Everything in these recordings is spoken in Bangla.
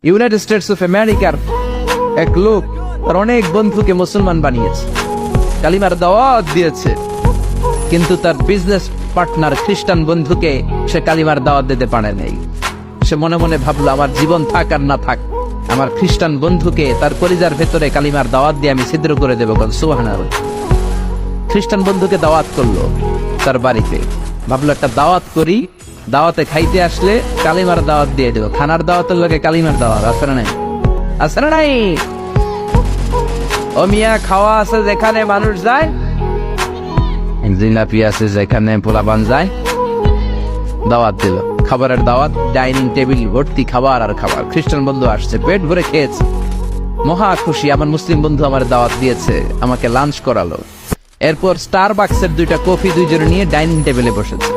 ইউনাইটেড স্টেটস অফ আমেরিকার এক লোক তার অনেক বন্ধুকে মুসলমান বানিয়েছে, কালিমার দাওয়াত দিয়েছে, কিন্তু তার বিজনেস পার্টনার খ্রিস্টান বন্ধুকে সে কালিমার দাওয়াত দিতে পারে নাই। সে মনে মনে ভাবলো, আমার জীবন থাক আর না থাক, আমার খ্রিস্টান বন্ধুকে তার কলিজার ভেতরে কালিমার দাওয়াত দিয়ে আমি ছিদ্র করে দেবো। সুবহানাল্লাহ। খ্রিস্টান বন্ধুকে দাওয়াত করলো তার বাড়িতে, ভাবলো একটা দাওয়াত করি, দাওয়াতে খাইতে আসলে কালিমার দাওয়াত দিয়ে দেবো। খানার দাওয়াতের লোকে কালিমার দাওয়াত আছে না নাই? আছে না নাই? ও মিয়া, খাওয়া আছে যেখানে মানুষ যায়, জিলাপি আছে যেখানে পোলাপান যায়, দাওয়াত দিল, খাবারের দাওয়াত, ডাইনিং টেবিল ভর্তি খাবার আর খাবার। খ্রিস্টান বন্ধু আসছে, পেট ভরে খেয়েছে, মহা খুশি, আমার মুসলিম বন্ধু আমার দাওয়াত দিয়েছে, আমাকে লাঞ্চ করালো। এরপর স্টারবাক্সের 2টা কফি দুইজনে নিয়ে ডাইনিং টেবিলে বসেছে।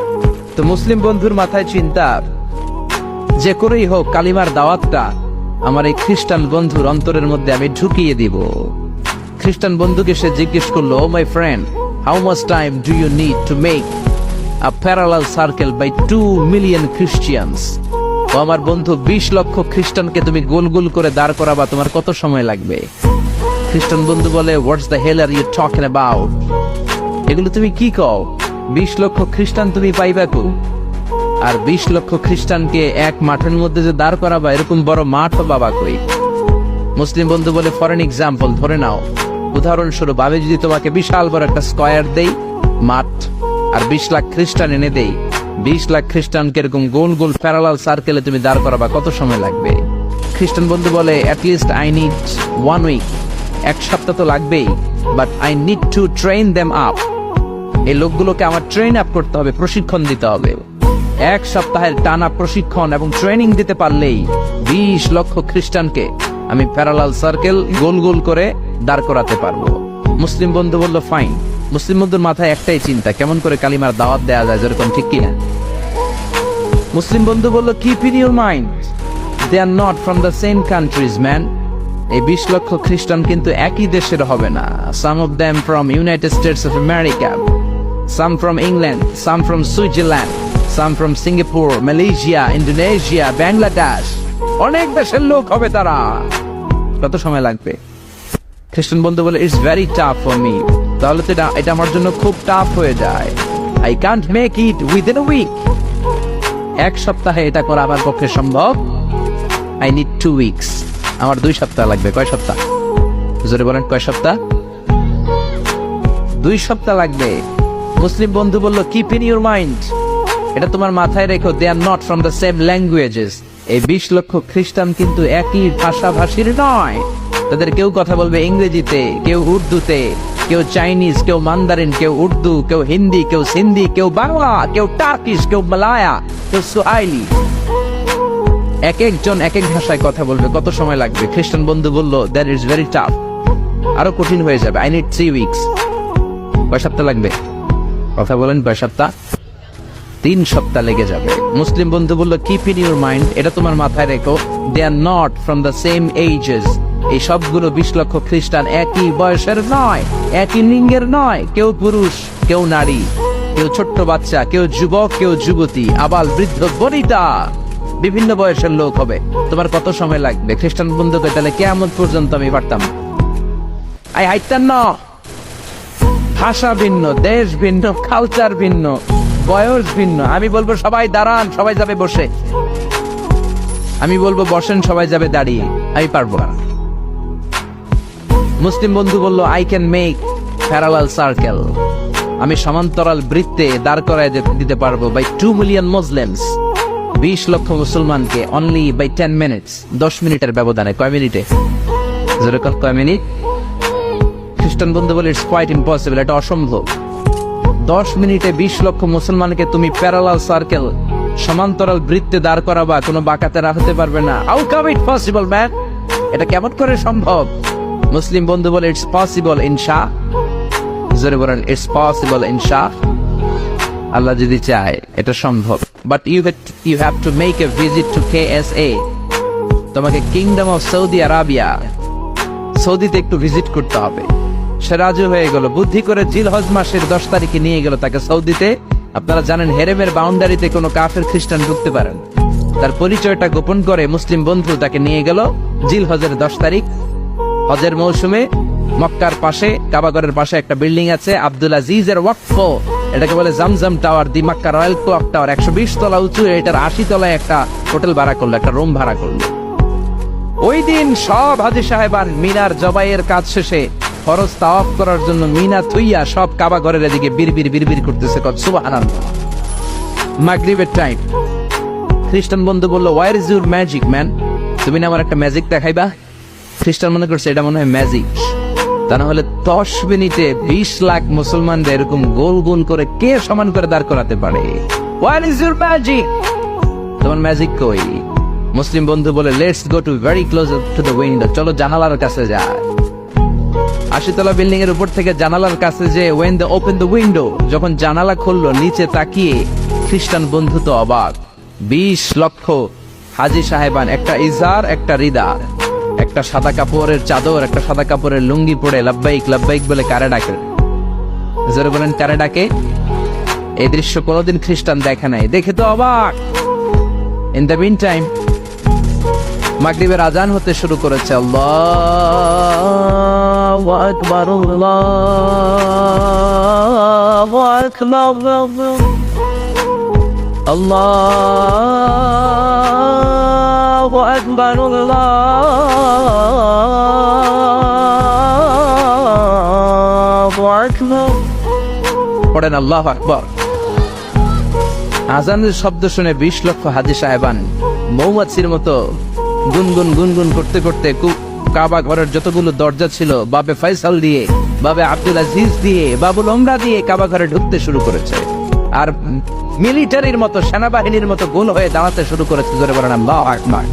তো মুসলিম বন্ধুর মাথায় চিন্তা, যে করেই হোক কালিমার দাওয়াতটা আমার এই খ্রিস্টান বন্ধুর অন্তরের মধ্যে আমি ঢুকিয়ে দিব। খ্রিস্টান বন্ধুকে সে জিজ্ঞেস করলো, oh my friend, how much time do you need to make a parallel circle by 2 million Christians? ও আমার বন্ধু, 20 লক্ষ খ্রিস্টানকে তুমি গোল গোল করে দাঁড় করাবা, তোমার কত সময় লাগবে? খ্রিস্টান বন্ধু বলে, what's the hell are you talking about? এগুলো তুমি কি কও? 20 লক্ষ খ্রিস্টান তুমি পাইবা কো? আর 20 লক্ষ খ্রিস্টানকে এক মাঠের মধ্যে যে দাঁড় করাবা, এরকম বড় মাঠ বাবা কই? মুসলিম বন্ধু বলে, ফর এন এক্সাম্পল, ধরে নাও, উদাহরণস্বরূপ আমি যদি তোমাকে বিশাল বড় একটা স্কয়ার দেই, মাঠ, আর 20 লাখ খ্রিস্টান এনে দেই, 20 লাখ খ্রিস্টানকে এরকম গোল গোল প্যারালাল সার্কেলে তুমি দাঁড় করাবা, কত সময় লাগবে? খ্রিস্টান বন্ধু বলে, at least I need 1 week, 1 সপ্তাহ তো লাগবেই, but I need to train them up. এই লোকগুলোকে আমার ট্রেন আপ করতে হবে, প্রশিক্ষণ দিতে হবে। 1 সপ্তাহের টানা প্রশিক্ষণ এবং ট্রেনিং দিতে পারলেই 20 লক্ষ খ্রিস্টানকে আমি প্যারালাল সার্কেল গোল গোল করে দাঁড় করাতে পারবো। মুসলিম বন্ধু বলল, ফাইন। মুসলিম বন্ধুর মাথায় একটাই চিন্তা, কেমন করে কালিমার দাওয়াত দেয়া যায়, যেরকম, ঠিক কিনা? মুসলিম বন্ধু বলল, keep in your mind, they are not from the same countries man. এই 20 লক্ষ খ্রিস্টান কিন্তু একই দেশের হবে না। Some of them from United States of America, some from England, some from Switzerland, some from Singapore, Malaysia, Indonesia, Bangladesh. অনেক দেশের লোক হবে তারা। কত সময় লাগবে? খ্রিস্টান বন্ধু বলে, it's very tough for me. তাহলে তো এটা আমার জন্য খুব টাফ হয়ে যায়। I can't make it within a week. 1 সপ্তাহে এটা করা আমার পক্ষে সম্ভব। I need 2 weeks. আমার 2 সপ্তাহ লাগবে। কয় সপ্তাহ? জোরে বলেন, কয় সপ্তাহ? 2 সপ্তাহ লাগবে। মুসলিম বন্ধু বলল, কিপ ইন ইউর মাইন্ড, এটা তোমার মাথায় রেখো, they are not from the same languages. এই 20 লক্ষ খ্রিস্টান কিন্তু একই ভাষাভাষীর নয়। তাদের কেউ কথা বলবে ইংরেজিতে, কেউ উর্দুতে, কেউ চাইনিজ, কেউ মান্দারিন, কেউ উর্দু, কেউ হিন্দি, কেউ সিন্ধি, কেউ বাংলা, কেউ টার্কিশ, কেউ মালায়া, কেউ সুহাইলি। এক একজন এক এক ভাষায় কথা বলবে, কত সময় লাগবে? খ্রিস্টান বন্ধু বলল, দ্যাট ইজ ভেরি টাফ, আরো কঠিন হয়ে যাবে। I need 3 weeks. কয় সপ্তাহ লাগবে? কথা বলেন, কয় সপ্তাহ? 3 সপ্তাহ লেগে যাবে। মুসলিম বন্ধু বলল, কিপ ইন ইউর মাইন্ড, এটা তোমার মাথায় রেখো, they are not from the same ages. এই সবগুলো 20 লক্ষ খ্রিস্টান একই বয়সের নয়, একই লিঙ্গের নয়। কেউ পুরুষ, কেউ নারী, কেউ ছোট্ট বাচ্চা, কেউ যুবক, কেউ যুবতী, আবাল বৃদ্ধ বনিতা, বিভিন্ন বয়সের লোক হবে। তোমার কত সময় লাগবে? খ্রিস্টান বন্ধুকে, তাহলে কিয়ামত পর্যন্ত আমি পারতাম। আই হাইতাম না। ভাষা ভিন্ন, দেশ ভিন্ন, কালচার ভিন্ন, বয়স ভিন্ন। আমি বলবো সবাই দাঁড়ান, সবাই যাবে বসে। আমি বলবো বসেন, সবাই যাবে দাঁড়িয়ে। আমি পারবো না। মুসলিম বন্ধু বলল, I can make parallel circle, আমি সমান্তরাল বৃত্তে দাঁড় করায় দিতে পারবো, বাই 2 মিলিয়ন মুসলিমস, 20 লক্ষ মুসলমানকে, অনলি বাই 10 মিনিটস, 10 মিনিটের ব্যবধানে। কয় মিনিটে? যেরকম কয় মিনিট? খ্রিস্টান বন্ধু বলে, ইটস কোয়াইট ইম্পসিবল, এটা অসম্ভব। 10 মিনিটে 20 লক্ষ মুসলমানকে তুমি প্যারালাল সার্কেল, সমান্তরাল বৃত্তে দাঁড় করাবা, কোনো বাঁকাতে রাখতে পারবে না। How come it possible man? এটা কেমন করে সম্ভব? মুসলিম বন্ধু বলে, ইটস পসিবল ইনশা। জোরে বলেন, ইটস পসিবল ইনশা। আল্লাহ যদি চায় এটা সম্ভব। But you have to make a visit to KSA। তোমাকে কিংডম অফ সৌদি আরাবিয়া, সৌদিতে একটু ভিজিট করতে হবে। সে রাজি হয়ে গেল। বুদ্ধি করে জিলহজ মাসের 10 তারিখে নিয়ে গেল তাকে সৌদিতে। আপনারা জানেন, হেরেমের বাউন্ডারিতে কোনো কাফের খ্রিস্টান ঢুকতে পারেন। তার পরিচয়টা গোপন করে মুসলিম বন্ধু তাকে নিয়ে গেল জিল হজের 10 তারিখ হজের মৌসুমে মক্কার পাশে কাবাগরের পাশে একটা বিল্ডিং আছে আব্দুল আজিজের ওয়াকফ, এটাকে বলে জামজাম টাওয়ার, দি মক্কা রয়্যাল ক্লক টাওয়ার, 120 তলা উঁচু, এটার 80 তলায় একটা হোটেল ভাড়া করলো, একটা রুম ভাড়া করলো। ওই দিন সব হাজী সাহেবান মিনার জবাইয়ের কাজ শেষে ফরজ তাওয়াফ করার জন্য মিনা থুইয়া সব কাবাগরের এদিকে বিড়বিড় করতেছে, সুবহানাল্লাহ। মাগরিবের টাইম, খ্রিস্টান বন্ধু বললো, where is your magic man, তুমি না আমার একটা ম্যাজিক দেখাইবা? খ্রিস্টান মনে করছে এটা মনে হয় ম্যাজিক, তা না হলে 10 মিনিটে 20 লাখ মুসলমানদের এরকম গোল গোল করে কে সমান করে দাঁড় করাতে পারে? What is your magic? তোমার ম্যাজিক কই? মুসলিম বন্ধু বলে, let's go to very close to the window, চলো জানালার কাছে যায়। 80 তলা বিল্ডিং এর উপর থেকে জানালার কাছে যে when they open the window, যখন জানালা খুললো নিচে তাকিয়ে খ্রিস্টান বন্ধু তো অবাক। 20 লক্ষ হাজী সাহেবান, একটা ইজার, একটা রিদা, একটা সাদা কাপড়ের চাদর, একটা সাদা কাপড়ের লুঙ্গি পরে লাব্বাইক লাব্বাইক বলে কারে ডাকে। জোরে বলেন কারে ডাকে? এই দৃশ্য কোনোদিন খ্রিস্টান দেখে নাই, দেখে তো অবাক। ইন দ্য মিন টাইম মাগরিবের আজান হতে শুরু করেছে। আল্লাহু আকবার, আল্লাহু আকবার, আল্লাহু আকবার, আল্লাহু আকবার। পড়েন আল্লাহু আকবার। আজানের শব্দ শুনে 20 লক্ষ হাজী সাহেবান মৌমাছির মতো গুনগুন গুনগুন করতে করতে কাবা ঘরের যতগুলো দরজা ছিল বাবে ফয়সাল দিয়ে, বাবে আব্দুল আজিজ দিয়ে, বাবুল ওমরা দিয়ে কাবা ঘরে ঢুকতে শুরু করেছে, আর মিলিটারির মতো সেনাবাহিনীর মতো গোল হয়ে দাঁড়াতে শুরু করেছে। জোরে বলেন আল্লাহু আকবার।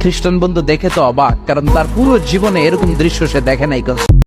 খ্রিস্টান বন্ধু দেখে তো অবাক, কারণ তার পুরো জীবনে এরকম দৃশ্য সে দেখে নাই।